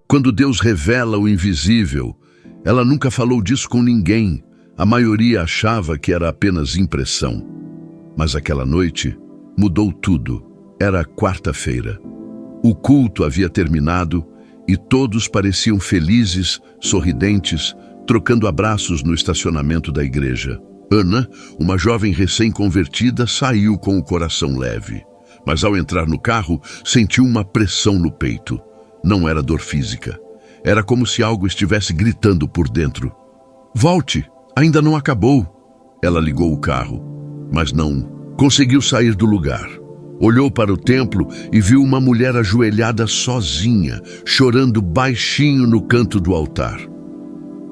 Quando Deus revela o invisível, ela nunca falou disso com ninguém. A maioria achava que era apenas impressão. Mas aquela noite mudou tudo. Era quarta-feira. O culto havia terminado e todos pareciam felizes, sorridentes, trocando abraços no estacionamento da igreja. Ana, uma jovem recém-convertida, saiu com o coração leve. Mas ao entrar no carro, sentiu uma pressão no peito. Não era dor física. Era como se algo estivesse gritando por dentro. "Volte, ainda não acabou." Ela ligou o carro, mas não conseguiu sair do lugar. Olhou para o templo e viu uma mulher ajoelhada sozinha, chorando baixinho no canto do altar.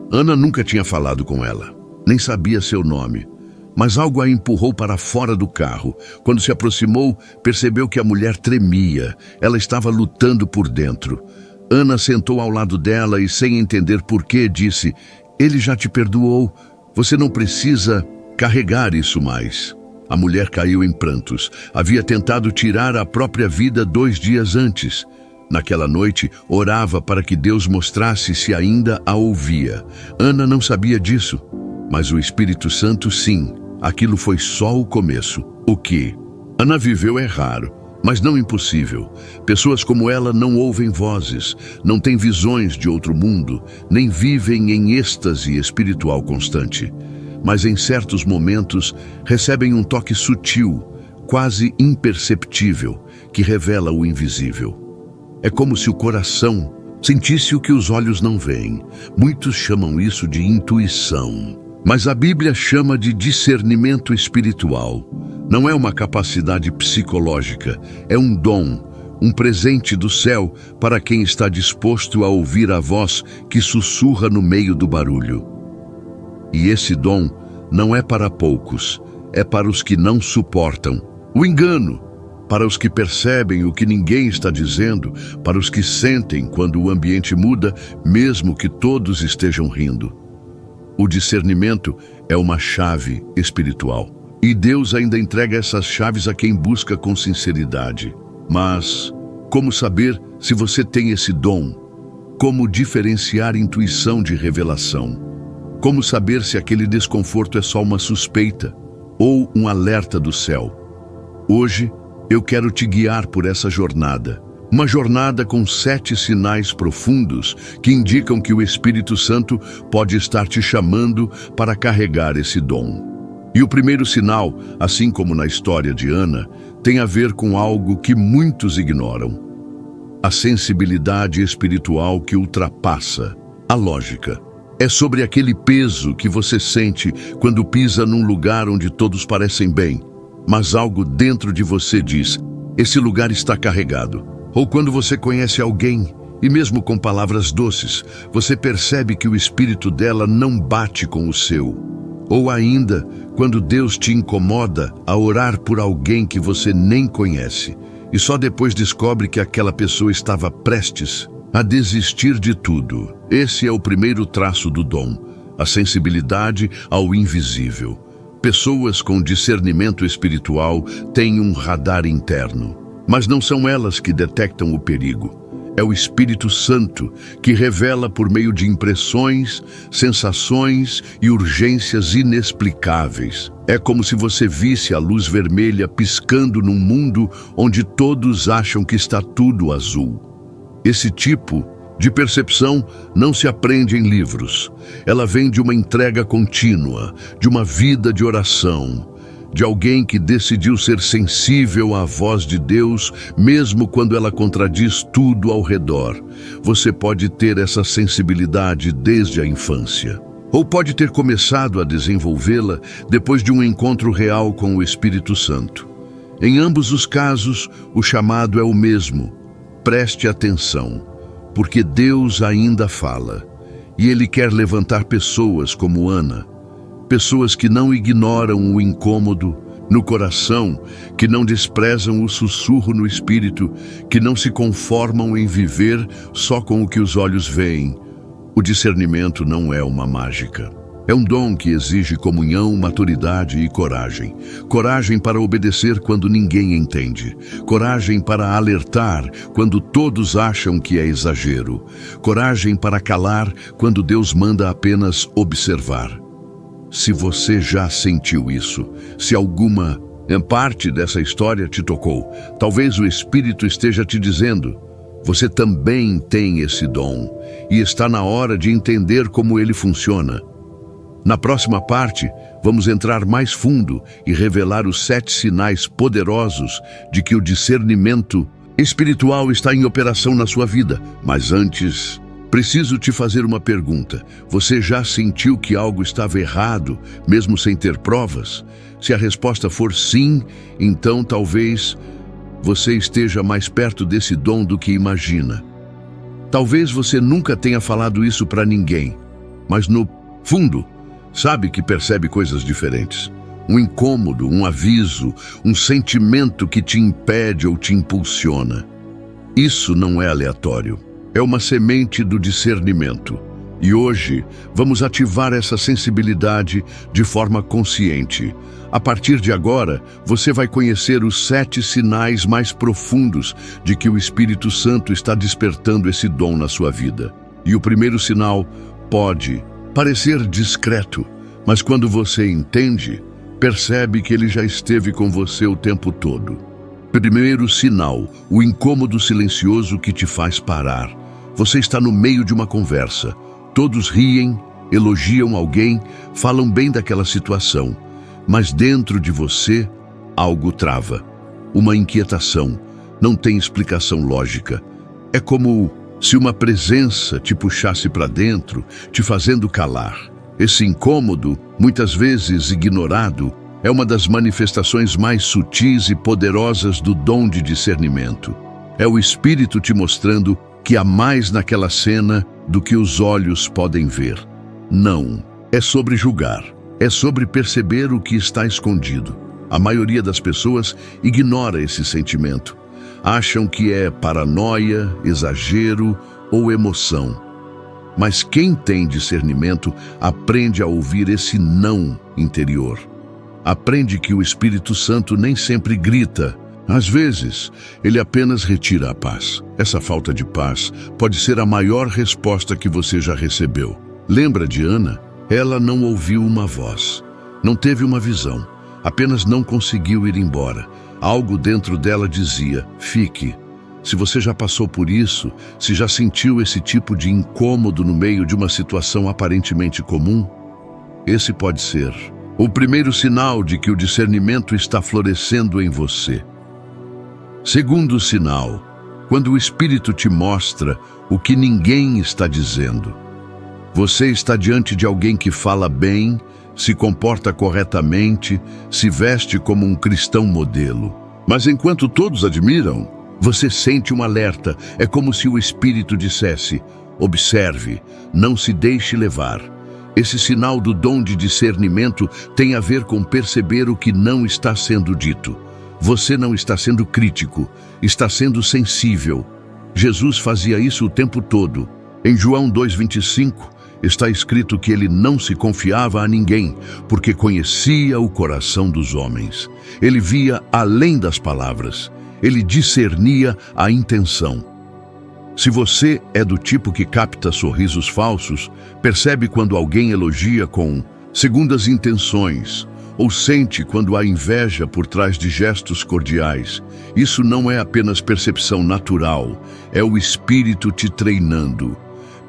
Ana nunca tinha falado com ela, nem sabia seu nome, mas algo a empurrou para fora do carro. Quando se aproximou, percebeu que a mulher tremia. Ela estava lutando por dentro. Ana sentou ao lado dela e, sem entender porquê, disse: "Ele já te perdoou. Você não precisa carregar isso mais." A mulher caiu em prantos. Havia tentado tirar a própria vida 2 dias antes. Naquela noite, orava para que Deus mostrasse se ainda a ouvia. Ana não sabia disso, mas o Espírito Santo sim. Aquilo foi só o começo. O que Ana viveu é raro, mas não impossível. Pessoas como ela não ouvem vozes, não têm visões de outro mundo, nem vivem em êxtase espiritual constante. Mas em certos momentos recebem um toque sutil, quase imperceptível, que revela o invisível. É como se o coração sentisse o que os olhos não veem. Muitos chamam isso de intuição, mas a Bíblia chama de discernimento espiritual. Não é uma capacidade psicológica, é um dom, um presente do céu para quem está disposto a ouvir a voz que sussurra no meio do barulho. E esse dom não é para poucos, é para os que não suportam o engano, para os que percebem o que ninguém está dizendo, para os que sentem quando o ambiente muda, mesmo que todos estejam rindo. O discernimento é uma chave espiritual, e Deus ainda entrega essas chaves a quem busca com sinceridade. Mas como saber se você tem esse dom? Como diferenciar intuição de revelação? Como saber se aquele desconforto é só uma suspeita ou um alerta do céu? Hoje, eu quero te guiar por essa jornada. Uma jornada com 7 sinais profundos que indicam que o Espírito Santo pode estar te chamando para carregar esse dom. E o primeiro sinal, assim como na história de Ana, tem a ver com algo que muitos ignoram: a sensibilidade espiritual que ultrapassa a lógica. É sobre aquele peso que você sente quando pisa num lugar onde todos parecem bem, mas algo dentro de você diz: esse lugar está carregado. Ou quando você conhece alguém, e mesmo com palavras doces, você percebe que o espírito dela não bate com o seu. Ou ainda, quando Deus te incomoda a orar por alguém que você nem conhece, e só depois descobre que aquela pessoa estava prestes a desistir de tudo. Esse é o primeiro traço do dom, a sensibilidade ao invisível. Pessoas com discernimento espiritual têm um radar interno, mas não são elas que detectam o perigo. É o Espírito Santo que revela por meio de impressões, sensações e urgências inexplicáveis. É como se você visse a luz vermelha piscando num mundo onde todos acham que está tudo azul. Esse tipo de percepção não se aprende em livros. Ela vem de uma entrega contínua, de uma vida de oração, de alguém que decidiu ser sensível à voz de Deus, mesmo quando ela contradiz tudo ao redor. Você pode ter essa sensibilidade desde a infância, ou pode ter começado a desenvolvê-la depois de um encontro real com o Espírito Santo. Em ambos os casos, o chamado é o mesmo: preste atenção, porque Deus ainda fala, e Ele quer levantar pessoas como Ana, pessoas que não ignoram o incômodo no coração, que não desprezam o sussurro no espírito, que não se conformam em viver só com o que os olhos veem. O discernimento não é uma mágica. É um dom que exige comunhão, maturidade e coragem. Coragem para obedecer quando ninguém entende. Coragem para alertar quando todos acham que é exagero. Coragem para calar quando Deus manda apenas observar. Se você já sentiu isso, se alguma parte dessa história te tocou, talvez o Espírito esteja te dizendo: você também tem esse dom e está na hora de entender como ele funciona. Na próxima parte, vamos entrar mais fundo e revelar os 7 sinais poderosos de que o discernimento espiritual está em operação na sua vida. Mas antes, preciso te fazer uma pergunta. Você já sentiu que algo estava errado, mesmo sem ter provas? Se a resposta for sim, então talvez você esteja mais perto desse dom do que imagina. Talvez você nunca tenha falado isso para ninguém, mas no fundo, sabe que percebe coisas diferentes. Um incômodo, um aviso, um sentimento que te impede ou te impulsiona. Isso não é aleatório. É uma semente do discernimento. E hoje, vamos ativar essa sensibilidade de forma consciente. A partir de agora, você vai conhecer os 7 sinais mais profundos de que o Espírito Santo está despertando esse dom na sua vida. E o primeiro sinal pode parecer discreto, mas quando você entende, percebe que ele já esteve com você o tempo todo. Primeiro sinal, o incômodo silencioso que te faz parar. Você está no meio de uma conversa. Todos riem, elogiam alguém, falam bem daquela situação. Mas dentro de você, algo trava. Uma inquietação. Não tem explicação lógica. É como se uma presença te puxasse para dentro, te fazendo calar. Esse incômodo, muitas vezes ignorado, é uma das manifestações mais sutis e poderosas do dom de discernimento. É o Espírito te mostrando que há mais naquela cena do que os olhos podem ver. Não é sobre julgar, é sobre perceber o que está escondido. A maioria das pessoas ignora esse sentimento. Acham que é paranoia, exagero ou emoção. Mas quem tem discernimento aprende a ouvir esse não interior. Aprende que o Espírito Santo nem sempre grita. Às vezes, ele apenas retira a paz. Essa falta de paz pode ser a maior resposta que você já recebeu. Lembra de Ana? Ela não ouviu uma voz, não teve uma visão, apenas não conseguiu ir embora. Algo dentro dela dizia: fique. Se você já passou por isso, se já sentiu esse tipo de incômodo no meio de uma situação aparentemente comum, esse pode ser o primeiro sinal de que o discernimento está florescendo em você. Segundo sinal, quando o Espírito te mostra o que ninguém está dizendo. Você está diante de alguém que fala bem, se comporta corretamente, se veste como um cristão modelo. Mas enquanto todos admiram, você sente um alerta. É como se o Espírito dissesse: observe, não se deixe levar. Esse sinal do dom de discernimento tem a ver com perceber o que não está sendo dito. Você não está sendo crítico, está sendo sensível. Jesus fazia isso o tempo todo. Em João 2,25, está escrito que ele não se confiava a ninguém, porque conhecia o coração dos homens. Ele via além das palavras. Ele discernia a intenção. Se você é do tipo que capta sorrisos falsos, percebe quando alguém elogia com segundas intenções, ou sente quando há inveja por trás de gestos cordiais. Isso não é apenas percepção natural, é o Espírito te treinando.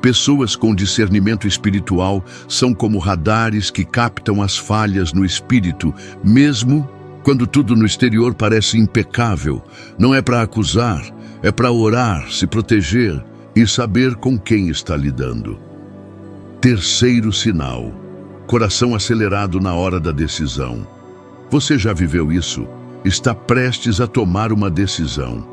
Pessoas com discernimento espiritual são como radares que captam as falhas no espírito, mesmo quando tudo no exterior parece impecável. Não é para acusar, é para orar, se proteger e saber com quem está lidando. Terceiro sinal: coração acelerado na hora da decisão. Você já viveu isso? Está prestes a tomar uma decisão.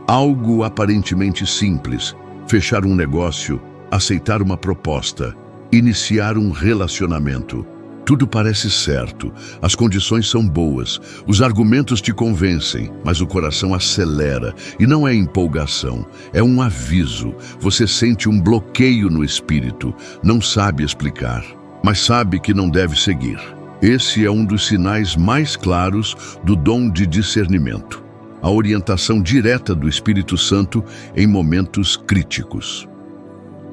Algo aparentemente simples: fechar um negócio, aceitar uma proposta, iniciar um relacionamento. Tudo parece certo, as condições são boas, os argumentos te convencem, mas o coração acelera. E não é empolgação, é um aviso. Você sente um bloqueio no espírito, não sabe explicar. mas sabe que não deve seguir. Esse é um dos sinais mais claros do dom de discernimento, a orientação direta do Espírito Santo em momentos críticos.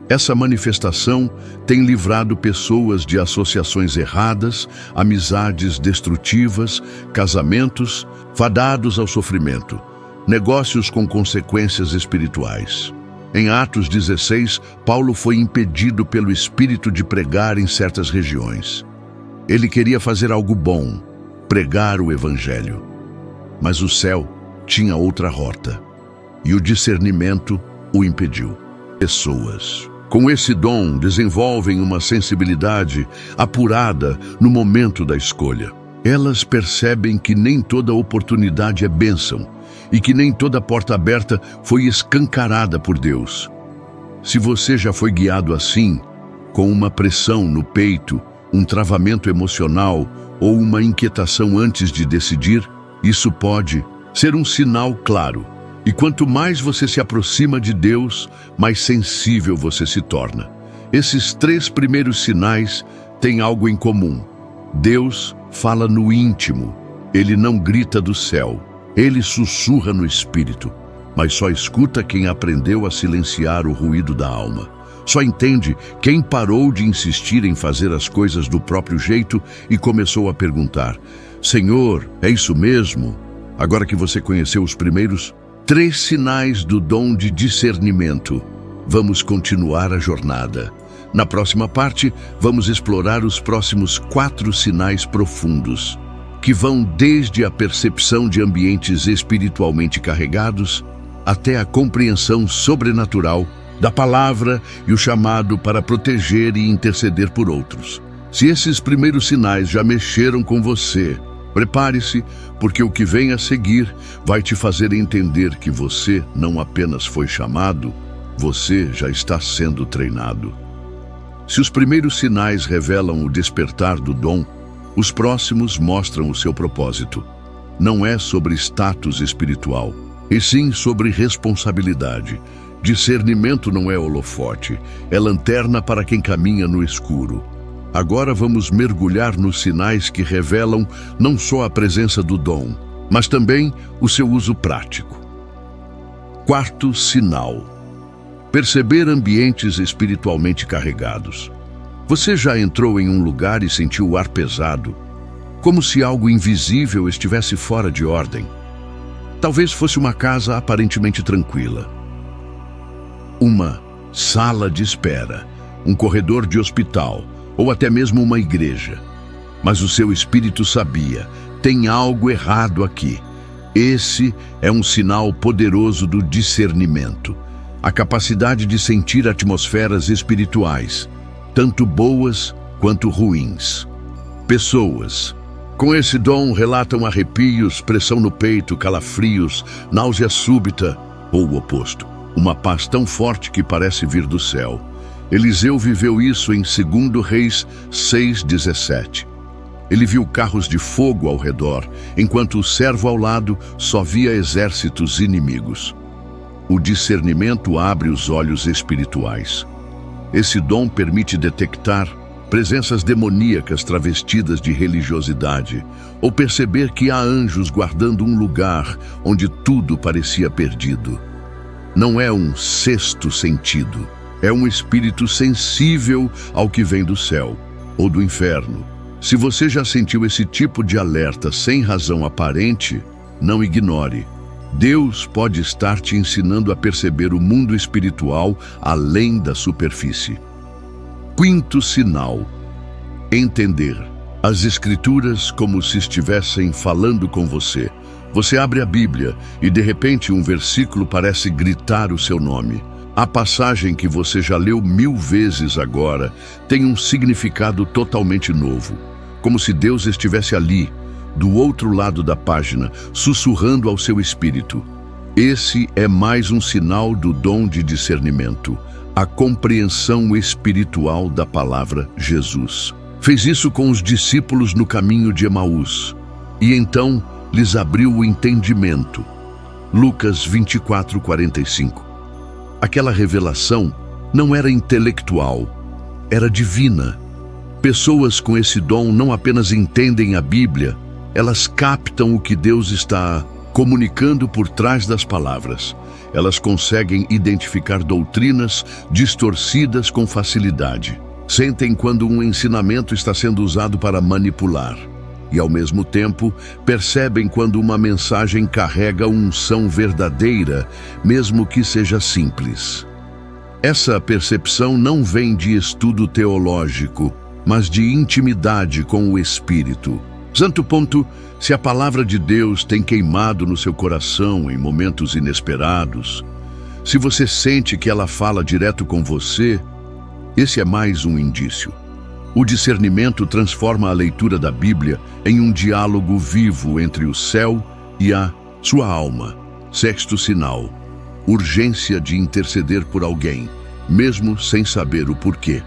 Essa manifestação tem livrado pessoas de associações erradas, amizades destrutivas, casamentos fadados ao sofrimento, negócios com consequências espirituais. Em Atos 16, Paulo foi impedido pelo Espírito de pregar em certas regiões. Ele queria fazer algo bom, pregar o Evangelho. Mas o céu tinha outra rota, e o discernimento o impediu. Pessoas com esse dom desenvolvem uma sensibilidade apurada no momento da escolha. Elas percebem que nem toda oportunidade é bênção e que nem toda porta aberta foi escancarada por Deus. Se você já foi guiado assim, com uma pressão no peito, um travamento emocional ou uma inquietação antes de decidir, isso pode ser um sinal claro. E quanto mais você se aproxima de Deus, mais sensível você se torna. Esses 3 primeiros sinais têm algo em comum. Deus fala no íntimo. Ele não grita do céu. Ele sussurra no espírito. Mas só escuta quem aprendeu a silenciar o ruído da alma. Só entende quem parou de insistir em fazer as coisas do próprio jeito e começou a perguntar: Senhor, é isso mesmo? Agora que você conheceu os primeiros 3 sinais do dom de discernimento, vamos continuar a jornada. Na próxima parte, vamos explorar os próximos 4 sinais profundos, que vão desde a percepção de ambientes espiritualmente carregados até a compreensão sobrenatural da palavra e o chamado para proteger e interceder por outros. Se esses primeiros sinais já mexeram com você, prepare-se, porque o que vem a seguir vai te fazer entender que você não apenas foi chamado, você já está sendo treinado. Se os primeiros sinais revelam o despertar do dom, os próximos mostram o seu propósito. Não é sobre status espiritual, e sim sobre responsabilidade. Discernimento não é holofote, é lanterna para quem caminha no escuro. Agora vamos mergulhar nos sinais que revelam não só a presença do dom, mas também o seu uso prático. 4º sinal: perceber ambientes espiritualmente carregados. Você já entrou em um lugar e sentiu o ar pesado, como se algo invisível estivesse fora de ordem? Talvez fosse uma casa aparentemente tranquila, uma sala de espera, um corredor de hospital, ou até mesmo uma igreja. Mas o seu espírito sabia: tem algo errado aqui. Esse é um sinal poderoso do discernimento, a capacidade de sentir atmosferas espirituais, tanto boas quanto ruins. Pessoas com esse dom relatam arrepios, pressão no peito, calafrios, náusea súbita ou o oposto, uma paz tão forte que parece vir do céu. Eliseu viveu isso em 2 Reis 6:17. Ele viu carros de fogo ao redor, enquanto o servo ao lado só via exércitos inimigos. O discernimento abre os olhos espirituais. Esse dom permite detectar presenças demoníacas travestidas de religiosidade, ou perceber que há anjos guardando um lugar onde tudo parecia perdido. Não é um 6º sentido. É um espírito sensível ao que vem do céu ou do inferno. Se você já sentiu esse tipo de alerta sem razão aparente, não ignore. Deus pode estar te ensinando a perceber o mundo espiritual além da superfície. 5º sinal: entender as Escrituras como se estivessem falando com você. Você abre a Bíblia e de repente um versículo parece gritar o seu nome. A passagem que você já leu 1000 vezes agora tem um significado totalmente novo, como se Deus estivesse ali, do outro lado da página, sussurrando ao seu espírito. Esse é mais um sinal do dom de discernimento, a compreensão espiritual da palavra Jesus. Fez isso com os discípulos no caminho de Emaús, e então lhes abriu o entendimento. Lucas 24:45. Aquela revelação não era intelectual, era divina. Pessoas com esse dom não apenas entendem a Bíblia, elas captam o que Deus está comunicando por trás das palavras. Elas conseguem identificar doutrinas distorcidas com facilidade. Sentem quando um ensinamento está sendo usado para manipular. E, ao mesmo tempo, percebem quando uma mensagem carrega unção verdadeira, mesmo que seja simples. Essa percepção não vem de estudo teológico, mas de intimidade com o Espírito. Santo ponto, se a palavra de Deus tem queimado no seu coração em momentos inesperados, se você sente que ela fala direto com você, esse é mais um indício. O discernimento transforma a leitura da Bíblia em um diálogo vivo entre o céu e a sua alma. Sexto sinal: urgência de interceder por alguém, mesmo sem saber o porquê.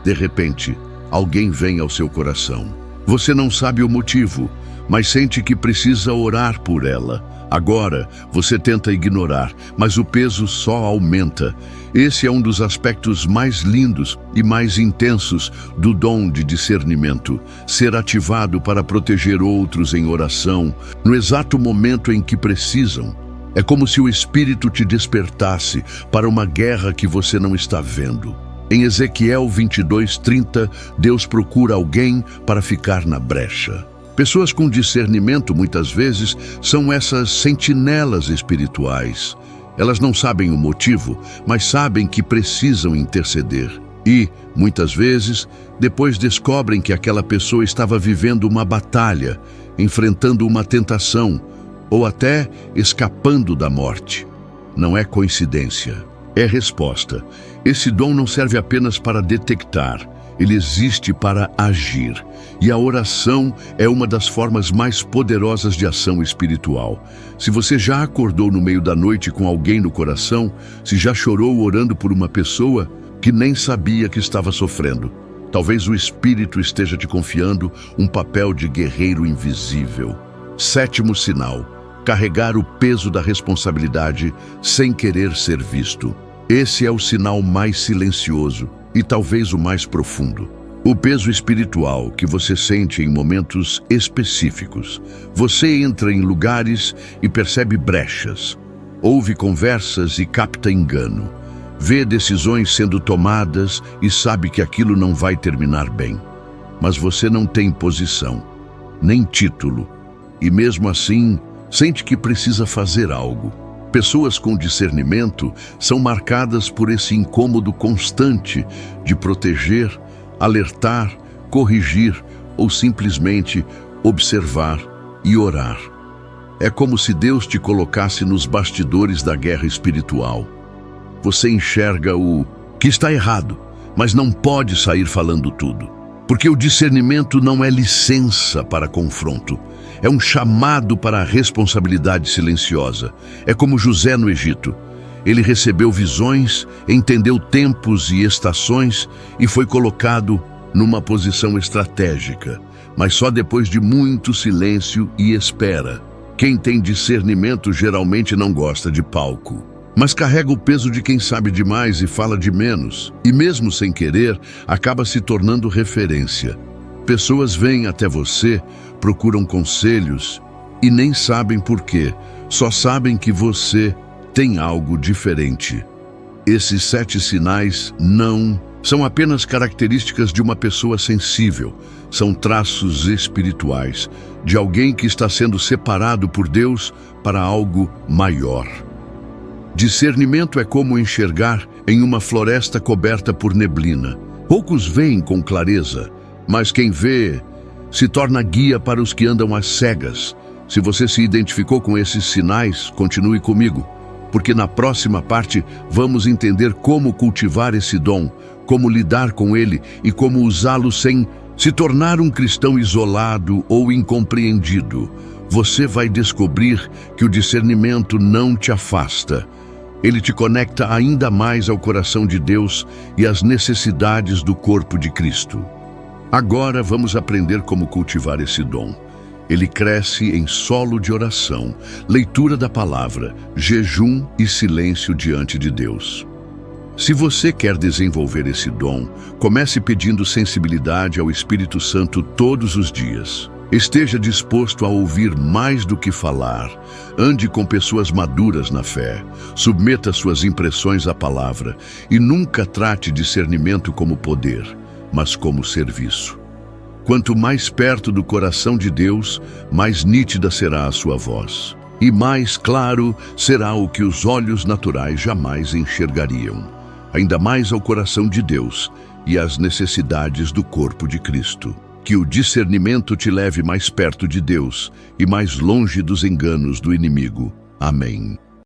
De repente, alguém vem ao seu coração. Você não sabe o motivo, mas sente que precisa orar por ela. Agora, você tenta ignorar, mas o peso só aumenta. Esse é um dos aspectos mais lindos e mais intensos do dom de discernimento, ser ativado para proteger outros em oração, no exato momento em que precisam. É como se o Espírito te despertasse para uma guerra que você não está vendo. Em Ezequiel 22:30, Deus procura alguém para ficar na brecha. Pessoas com discernimento, muitas vezes, são essas sentinelas espirituais. Elas não sabem o motivo, mas sabem que precisam interceder. E, muitas vezes, depois descobrem que aquela pessoa estava vivendo uma batalha, enfrentando uma tentação, ou até escapando da morte. Não é coincidência, é resposta. Esse dom não serve apenas para detectar, ele existe para agir. E a oração é uma das formas mais poderosas de ação espiritual. Se você já acordou no meio da noite com alguém no coração, se já chorou orando por uma pessoa que nem sabia que estava sofrendo, talvez o Espírito esteja te confiando um papel de guerreiro invisível. Sétimo sinal: carregar o peso da responsabilidade sem querer ser visto. Esse é o sinal mais silencioso e talvez o mais profundo. O peso espiritual que você sente em momentos específicos. Você entra em lugares e percebe brechas, ouve conversas e capta engano, vê decisões sendo tomadas e sabe que aquilo não vai terminar bem. Mas você não tem posição, nem título, e mesmo assim sente que precisa fazer algo. Pessoas com discernimento são marcadas por esse incômodo constante de proteger, alertar, corrigir ou simplesmente observar e orar. É como se Deus te colocasse nos bastidores da guerra espiritual. Você enxerga o que está errado, mas não pode sair falando tudo. Porque o discernimento não é licença para confronto. É um chamado para a responsabilidade silenciosa. É como José no Egito. Ele recebeu visões, entendeu tempos e estações e foi colocado numa posição estratégica. Mas só depois de muito silêncio e espera. Quem tem discernimento geralmente não gosta de palco, mas carrega o peso de quem sabe demais e fala de menos. E mesmo sem querer, acaba se tornando referência. Pessoas vêm até você, procuram conselhos e nem sabem por quê. Só sabem que você tem algo diferente. Esses 7 sinais não são apenas características de uma pessoa sensível. São traços espirituais de alguém que está sendo separado por Deus para algo maior. Discernimento é como enxergar em uma floresta coberta por neblina. Poucos veem com clareza, mas quem vê se torna guia para os que andam às cegas. Se você se identificou com esses sinais, continue comigo, porque na próxima parte vamos entender como cultivar esse dom, como lidar com ele e como usá-lo sem se tornar um cristão isolado ou incompreendido. Você vai descobrir que o discernimento não te afasta. Ele te conecta ainda mais ao coração de Deus e às necessidades do corpo de Cristo. Agora vamos aprender como cultivar esse dom. Ele cresce em solo de oração, leitura da palavra, jejum e silêncio diante de Deus. Se você quer desenvolver esse dom, comece pedindo sensibilidade ao Espírito Santo todos os dias. Esteja disposto a ouvir mais do que falar. Ande com pessoas maduras na fé. Submeta suas impressões à palavra e nunca trate discernimento como poder, mas como serviço. Quanto mais perto do coração de Deus, mais nítida será a sua voz. E mais claro será o que os olhos naturais jamais enxergariam. Ainda mais ao coração de Deus e às necessidades do corpo de Cristo. Que o discernimento te leve mais perto de Deus e mais longe dos enganos do inimigo. Amém.